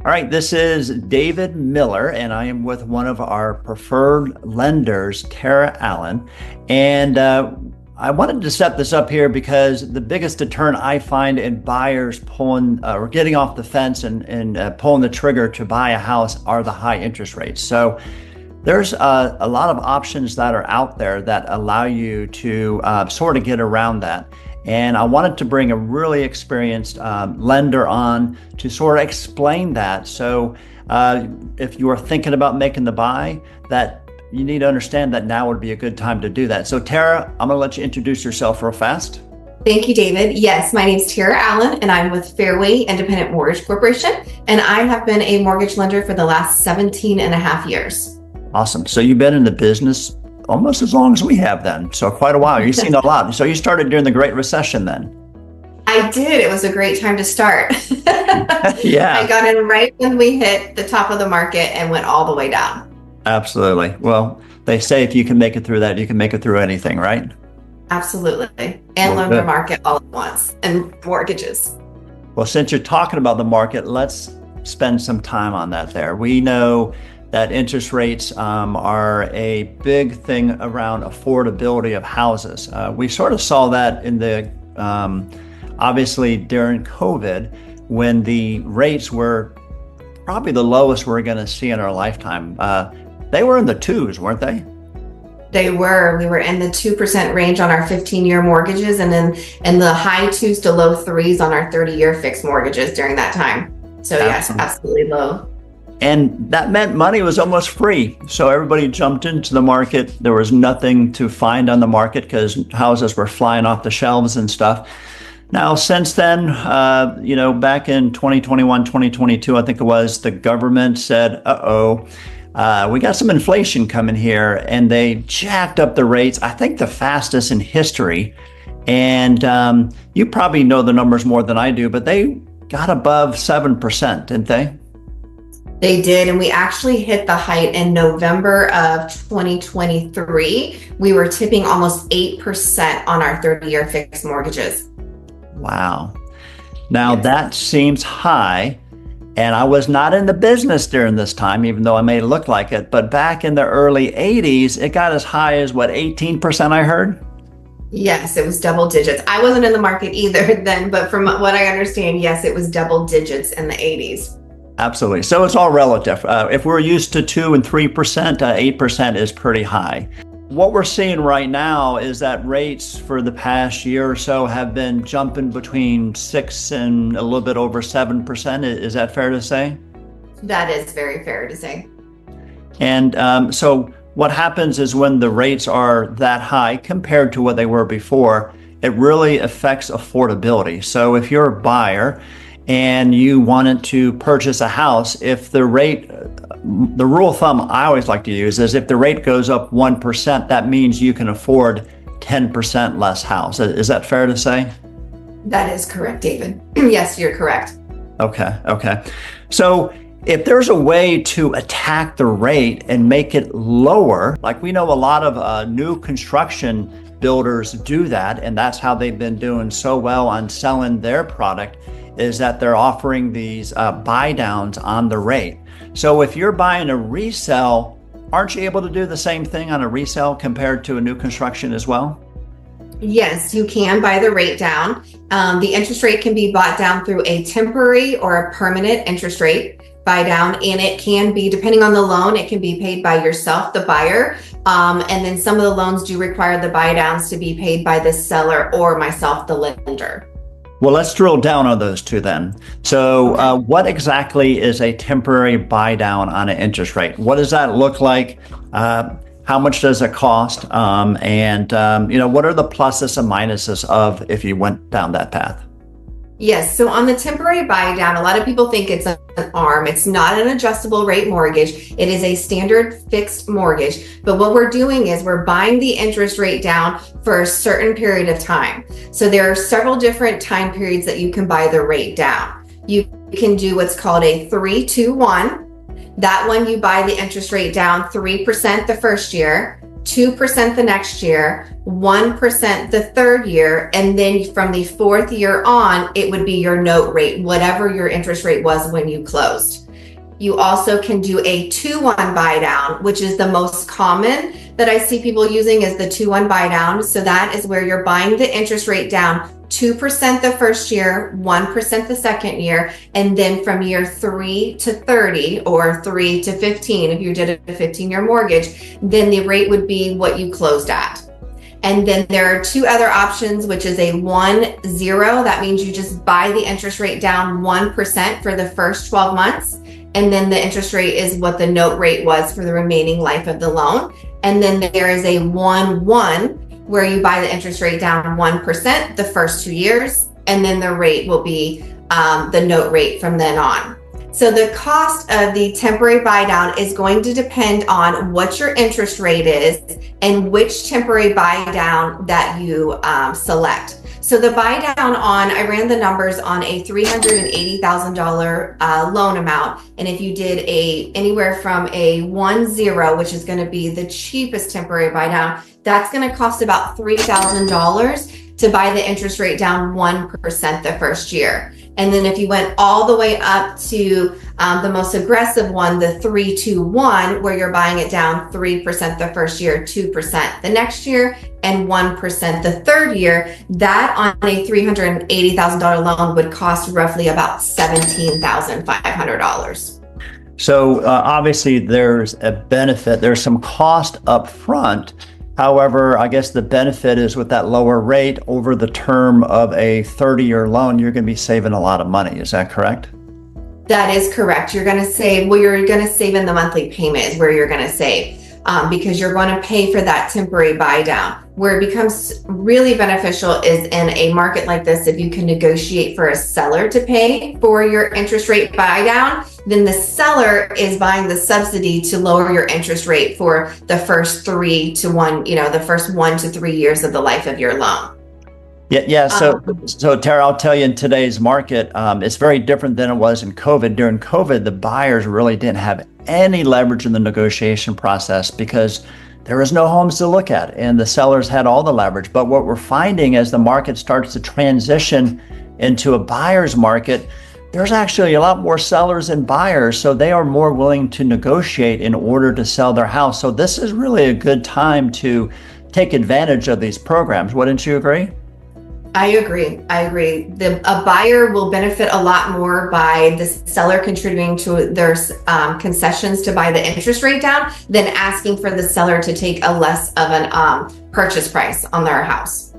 All right, this is David Miller, and I am with one of our preferred lenders, Tara Allen. And I wanted to set this up here because the biggest deterrent I find in buyers pulling or getting off the fence and pulling the trigger to buy a house are the high interest rates. So there's a lot of options that are out there that allow you to sort of get around that. And I wanted to bring a really experienced lender on to sort of explain that. So if you are thinking about making the buy, that you need to understand that now would be a good time to do that. So Tara, I'm going to let you introduce yourself real fast. Thank you, David. Yes, my name is Tara Allen, and I'm with Fairway Independent Mortgage Corporation, and I have been a mortgage lender for the last 17 and a half years. Awesome. So you've been in the business almost as long as we have then. So quite a while. You've seen a lot. So you started during the Great Recession then. I did. It was a great time to start. Yeah. I got in right when we hit the top of the market and went all the way down. Absolutely. Well, they say if you can make it through that, you can make it through anything, right? Absolutely. And Well, loan the good. market all at once and mortgages. Well, since you're talking about the market, let's spend some time on that there. We know that interest rates are a big thing around affordability of houses. We sort of saw that in the, obviously during COVID, when the rates were probably the lowest we're going to see in our lifetime. They were in the twos, weren't they? We were in the 2% range on our 15-year mortgages, and then in the high twos to low threes on our 30-year fixed mortgages during that time. So yes, absolutely low. And that meant money was almost free. So everybody jumped into the market. There was nothing to find on the market because houses were flying off the shelves and stuff. Now, since then, back in 2021, 2022, I think it was, the government said, we got some inflation coming here, and they jacked up the rates, I think the fastest in history. And you probably know the numbers more than I do, but they got above 7%, didn't they? They did, and we actually hit the height in November of 2023. We were tipping almost 8% on our 30-year fixed mortgages. Wow. Now Yes. that seems high. And I was not in the business during this time, even though I may look like it. But back in the early 80s, it got as high as 18% I heard? Yes, it was double digits. I wasn't in the market either then, but from what I understand, yes, it was double digits in the 80s. Absolutely. So it's all relative. If we're used to 2 and 3%, 8% is pretty high. What we're seeing right now is that rates for the past year or so have been jumping between 6 and a little bit over 7%. Is that fair to say? That is very fair to say. And so what happens is when the rates are that high compared to what they were before, it really affects affordability. So if you're a buyer and you wanted to purchase a house, if the rule of thumb I always like to use is if the rate goes up 1%, that means you can afford 10% less house. Is that fair to say? That is correct, David. Yes, you're correct. Okay. So if there's a way to attack the rate and make it lower, like we know a lot of new construction builders do that, and that's how they've been doing so well on selling their product, is that they're offering these buy downs on the rate. So if you're buying a resale, aren't you able to do the same thing on a resale compared to a new construction as well? Yes, you can buy the rate down. The interest rate can be bought down through a temporary or a permanent interest rate buy down, and it can be, depending on the loan, it can be paid by yourself, the buyer. And then some of the loans do require the buy downs to be paid by the seller or myself, the lender. Well, let's drill down on those two then. So what exactly is a temporary buy down on an interest rate? What does that look like? How much does it cost? What are the pluses and minuses of if you went down that path? Yes. So on the temporary buy down, a lot of people think it's an ARM. It's not an adjustable rate mortgage. It is a standard fixed mortgage. But what we're doing is we're buying the interest rate down for a certain period of time. So there are several different time periods that you can buy the rate down. You can do what's called a 3-2-1. That one, you buy the interest rate down 3% the first year, 2% the next year, 1% the third year, and then from the fourth year on, it would be your note rate, whatever your interest rate was when you closed. You also can do a 2-1 buy down, which is the most common that I see people using is the 2-1 buy down. So that is where you're buying the interest rate down 2% the first year, 1% the second year, and then from year 3 to 30 or 3 to 15, if you did a 15-year mortgage, then the rate would be what you closed at. And then there are two other options, which is a 1-0. That means you just buy the interest rate down 1% for the first 12 months. And then the interest rate is what the note rate was for the remaining life of the loan. And then there is a 1-1 where you buy the interest rate down 1% the first 2 years. And then the rate will be the note rate from then on. So the cost of the temporary buy down is going to depend on what your interest rate is and which temporary buy down that you select. So the buy down I ran the numbers on a $380,000 loan amount. And if you did anywhere from a 1-0, which is going to be the cheapest temporary buy down, that's going to cost about $3,000 to buy the interest rate down 1% the first year. And then if you went all the way up to the most aggressive one, the 3-2-1, where you're buying it down 3% the first year, 2% the next year, and 1% the third year, that on a $380,000 loan would cost roughly about $17,500. So obviously there's a benefit. There's some cost up front. However, I guess the benefit is with that lower rate over the term of a 30-year loan, you're going to be saving a lot of money. Is that correct? That is correct. You're going to save, you're going to save in the monthly payment is where you're going to save because you're going to pay for that temporary buy down. Where it becomes really beneficial is in a market like this, if you can negotiate for a seller to pay for your interest rate buy down, then the seller is buying the subsidy to lower your interest rate for the first the first 1 to 3 years of the life of your loan. Yeah. So Tara, I'll tell you, in today's market, it's very different than it was in COVID. During COVID, the buyers really didn't have any leverage in the negotiation process because there was no homes to look at, and the sellers had all the leverage. But what we're finding as the market starts to transition into a buyer's market, there's actually a lot more sellers than buyers, so they are more willing to negotiate in order to sell their house. So this is really a good time to take advantage of these programs. Wouldn't you agree? I agree. A buyer will benefit a lot more by the seller contributing to their concessions to buy the interest rate down than asking for the seller to take a less of an purchase price on their house.